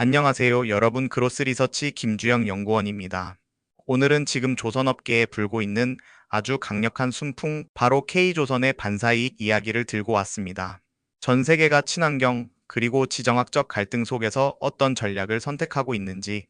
안녕하세요, 여러분. 그로스리서치 김주영 연구원입니다. 오늘은 지금 조선업계에 불고 있는 아주 강력한 순풍, 바로 K조선의 반사이익 이야기를 들고 왔습니다. 전 세계가 친환경, 그리고 지정학적 갈등 속에서 어떤 전략을 선택하고 있는지,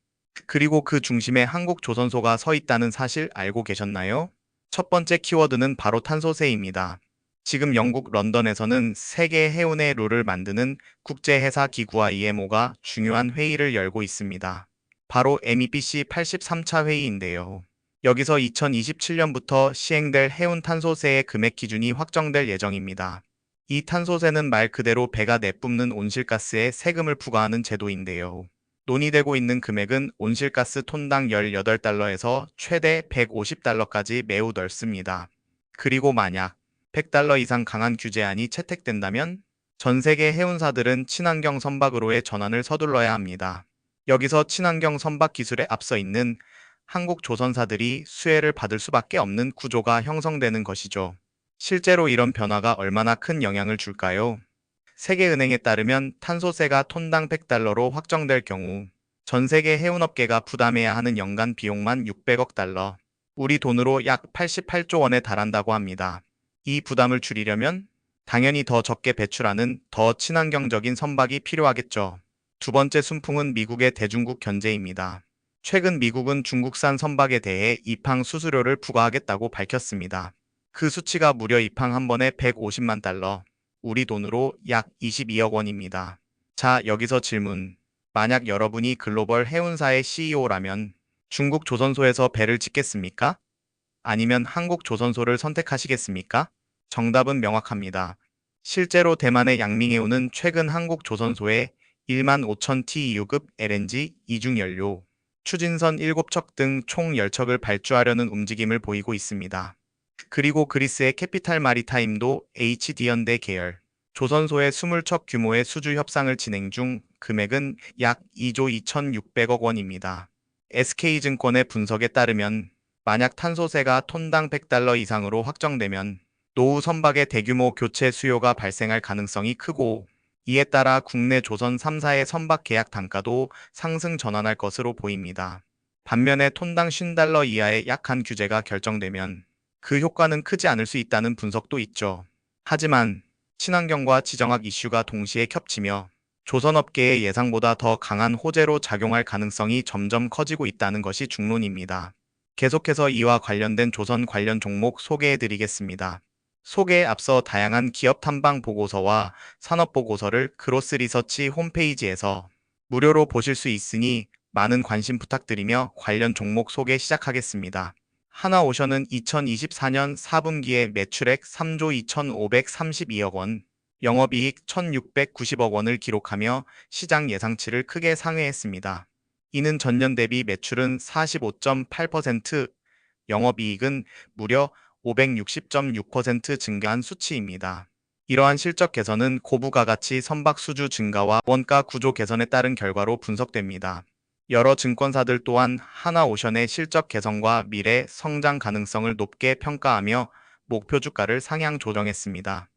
그리고 그 중심에 한국조선소가 서 있다는 사실 알고 계셨나요? 첫 번째 키워드는 바로 탄소세입니다. 지금 영국 런던에서는 세계 해운의 룰을 만드는 국제해사기구와 IMO가 중요한 회의를 열고 있습니다. 바로 MEPC 83차 회의인데요. 여기서 2027년부터 시행될 해운 탄소세의 금액 기준이 확정될 예정입니다. 이 탄소세는 말 그대로 배가 내뿜는 온실가스에 세금을 부과하는 제도인데요. 논의되고 있는 금액은 온실가스 톤당 18달러에서 최대 150달러까지 매우 넓습니다. 그리고 만약 100달러 이상 강한 규제안이 채택된다면 전 세계 해운사들은 친환경 선박으로의 전환을 서둘러야 합니다. 여기서 친환경 선박 기술에 앞서 있는 한국 조선사들이 수혜를 받을 수밖에 없는 구조가 형성되는 것이죠. 실제로 이런 변화가 얼마나 큰 영향을 줄까요? 세계은행에 따르면 탄소세가 톤당 100달러로 확정될 경우 전 세계 해운업계가 부담해야 하는 연간 비용만 600억 달러, 우리 돈으로 약 88조 원에 달한다고 합니다. 이 부담을 줄이려면 당연히 더 적게 배출하는 더 친환경적인 선박이 필요하겠죠. 두 번째 순풍은 미국의 대중국 견제입니다. 최근 미국은 중국산 선박에 대해 입항 수수료를 부과하겠다고 밝혔습니다. 그 수치가 무려 입항 한 번에 150만 달러, 우리 돈으로 약 22억 원입니다. 자, 여기서 질문. 만약 여러분이 글로벌 해운사의 CEO라면 중국 조선소에서 배를 짓겠습니까? 아니면 한국 조선소를 선택하시겠습니까? 정답은 명확합니다. 실제로 대만의 양밍해운은 최근 한국 조선소에 1만 5천 TEU급 LNG 이중연료, 추진선 7척 등 총 10척을 발주하려는 움직임을 보이고 있습니다. 그리고 그리스의 캐피탈 마리타임도 HD현대 계열, 조선소의 20척 규모의 수주 협상을 진행 중, 금액은 약 2조 2,600억 원입니다. SK증권의 분석에 따르면 만약 탄소세가 톤당 100달러 이상으로 확정되면 노후 선박의 대규모 교체 수요가 발생할 가능성이 크고, 이에 따라 국내 조선 3사의 선박 계약 단가도 상승 전환할 것으로 보입니다. 반면에 톤당 50달러 이하의 약한 규제가 결정되면 그 효과는 크지 않을 수 있다는 분석도 있죠. 하지만 친환경과 지정학 이슈가 동시에 겹치며 조선업계의 예상보다 더 강한 호재로 작용할 가능성이 점점 커지고 있다는 것이 중론입니다. 계속해서 이와 관련된 조선 관련 종목 소개해드리겠습니다. 소개에 앞서 다양한 기업 탐방 보고서와 산업 보고서를 크로스리서치 홈페이지에서 무료로 보실 수 있으니 많은 관심 부탁드리며 관련 종목 소개 시작하겠습니다. 하나오션은 2024년 4분기에 매출액 3조 2,532억 원, 영업이익 1,690억 원을 기록하며 시장 예상치를 크게 상회했습니다. 이는 전년 대비 매출은 45.8%, 영업이익은 무려 560.6% 증가한 수치입니다. 이러한 실적 개선은 고부가가치 선박 수주 증가와 원가 구조 개선에 따른 결과로 분석됩니다. 여러 증권사들 또한 하나오션의 실적 개선과 미래 성장 가능성을 높게 평가하며 목표 주가를 상향 조정했습니다.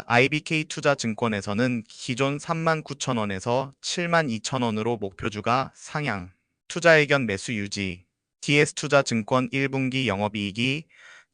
IBK투자증권에서는 기존 39,000원에서 72,000원으로 목표주가 상향, 투자의견 매수 유지, DS투자증권 1분기 영업이익이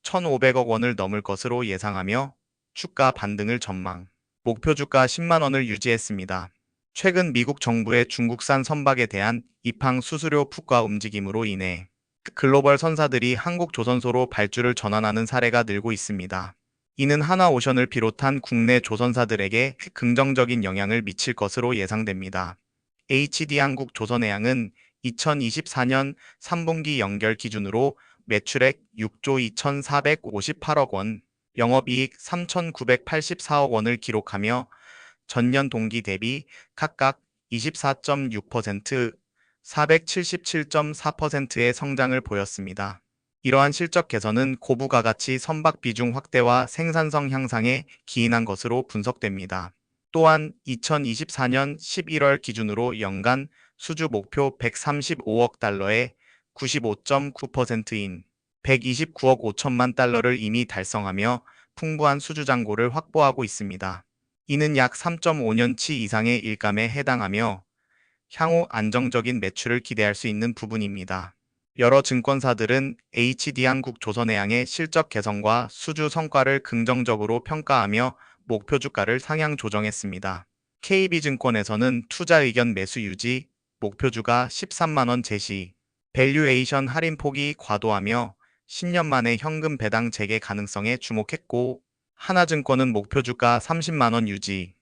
1,500억 원을 넘을 것으로 예상하며 주가 반등을 전망, 목표주가 10만 원을 유지했습니다. 최근 미국 정부의 중국산 선박에 대한 입항 수수료 푸과 움직임으로 인해 글로벌 선사들이 한국 조선소로 발주를 전환하는 사례가 늘고 있습니다. 이는 하나오션을 비롯한 국내 조선사들에게 긍정적인 영향을 미칠 것으로 예상됩니다. HD한국 조선해양은 2024년 3분기 연결 기준으로 매출액 6조 2,458억 원, 영업이익 3,984억 원을 기록하며 전년 동기 대비 각각 24.6%, 477.4%의 성장을 보였습니다. 이러한 실적 개선은 고부가가치 선박 비중 확대와 생산성 향상에 기인한 것으로 분석됩니다. 또한 2024년 11월 기준으로 연간 수주 목표 135억 달러에 95.9%인 129억 5천만 달러를 이미 달성하며 풍부한 수주 잔고를 확보하고 있습니다. 이는 약 3.5년치 이상의 일감에 해당하며 향후 안정적인 매출을 기대할 수 있는 부분입니다. 여러 증권사들은 HD한국조선해양의 실적 개선과 수주 성과를 긍정적으로 평가하며 목표 주가를 상향 조정했습니다. KB증권에서는 투자 의견 매수 유지, 목표 주가 13만 원 제시, 밸류에이션 할인 폭이 과도하며 10년 만에 현금 배당 재개 가능성에 주목했고, 하나증권은 목표 주가 30만 원 유지,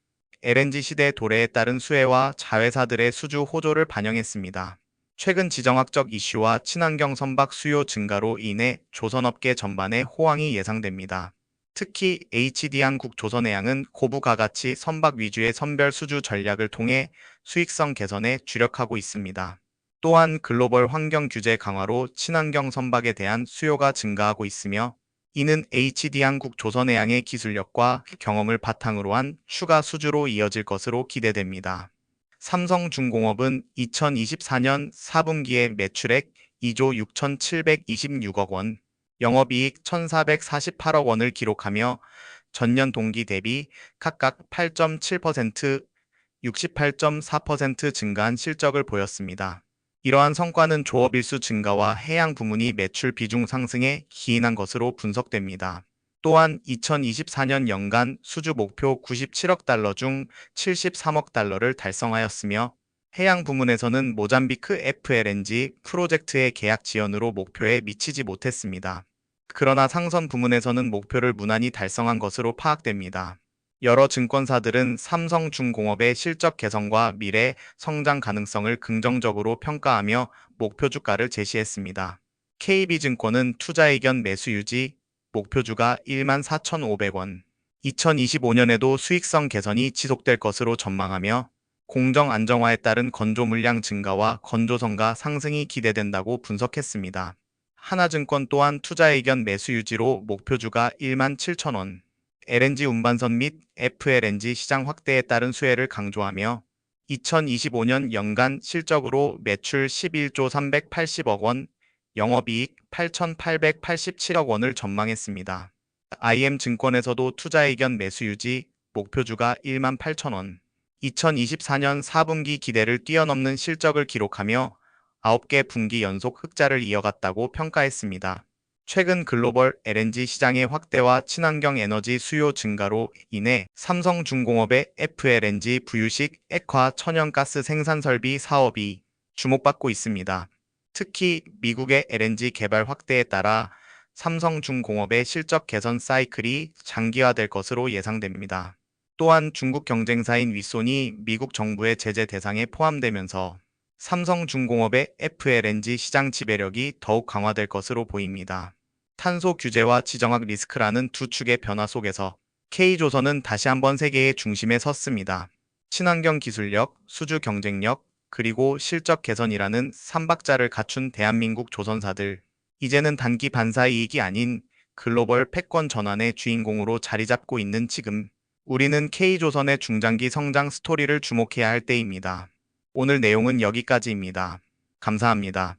LNG 시대 도래에 따른 수혜와 자회사들의 수주 호조를 반영했습니다. 최근 지정학적 이슈와 친환경 선박 수요 증가로 인해 조선업계 전반에 호황이 예상됩니다. 특히 HD한국조선해양은 고부가가치 선박 위주의 선별 수주 전략을 통해 수익성 개선에 주력하고 있습니다. 또한 글로벌 환경 규제 강화로 친환경 선박에 대한 수요가 증가하고 있으며, 이는 HD한국조선해양의 기술력과 경험을 바탕으로 한 추가 수주로 이어질 것으로 기대됩니다. 삼성중공업은 2024년 4분기에 매출액 2조 6,726억 원, 영업이익 1,448억 원을 기록하며 전년 동기 대비 각각 8.7%, 68.4% 증가한 실적을 보였습니다. 이러한 성과는 조업 일수 증가와 해양 부문이 매출 비중 상승에 기인한 것으로 분석됩니다. 또한 2024년 연간 수주 목표 97억 달러 중 73억 달러를 달성하였으며, 해양 부문에서는 모잠비크 FLNG 프로젝트의 계약 지연으로 목표에 미치지 못했습니다. 그러나 상선 부문에서는 목표를 무난히 달성한 것으로 파악됩니다. 여러 증권사들은 삼성중공업의 실적 개선과 미래 성장 가능성을 긍정적으로 평가하며 목표 주가를 제시했습니다. KB증권은 투자 의견 매수 유지, 목표 주가 14,500원, 2025년에도 수익성 개선이 지속될 것으로 전망하며 공정 안정화에 따른 건조 물량 증가와 건조성가 상승이 기대된다고 분석했습니다. 하나증권 또한 투자 의견 매수 유지로 목표 주가 17,000원, LNG 운반선 및 FLNG 시장 확대에 따른 수혜를 강조하며 2025년 연간 실적으로 매출 11조 380억 원, 영업이익 8,887억 원을 전망했습니다. IM증권에서도 투자 의견 매수 유지, 목표 주가 18,000원, 2024년 4분기 기대를 뛰어넘는 실적을 기록하며 9개 분기 연속 흑자를 이어갔다고 평가했습니다. 최근 글로벌 LNG 시장의 확대와 친환경 에너지 수요 증가로 인해 삼성중공업의 FLNG 부유식 액화 천연가스 생산 설비 사업이 주목받고 있습니다. 특히 미국의 LNG 개발 확대에 따라 삼성중공업의 실적 개선 사이클이 장기화될 것으로 예상됩니다. 또한 중국 경쟁사인 윗손이 미국 정부의 제재 대상에 포함되면서 삼성중공업의 FLNG 시장 지배력이 더욱 강화될 것으로 보입니다. 탄소 규제와 지정학 리스크라는 두 축의 변화 속에서 K조선은 다시 한번 세계의 중심에 섰습니다. 친환경 기술력, 수주 경쟁력, 그리고 실적 개선이라는 삼박자를 갖춘 대한민국 조선사들. 이제는 단기 반사 이익이 아닌 글로벌 패권 전환의 주인공으로 자리 잡고 있는 지금, 우리는 K조선의 중장기 성장 스토리를 주목해야 할 때입니다. 오늘 내용은 여기까지입니다. 감사합니다.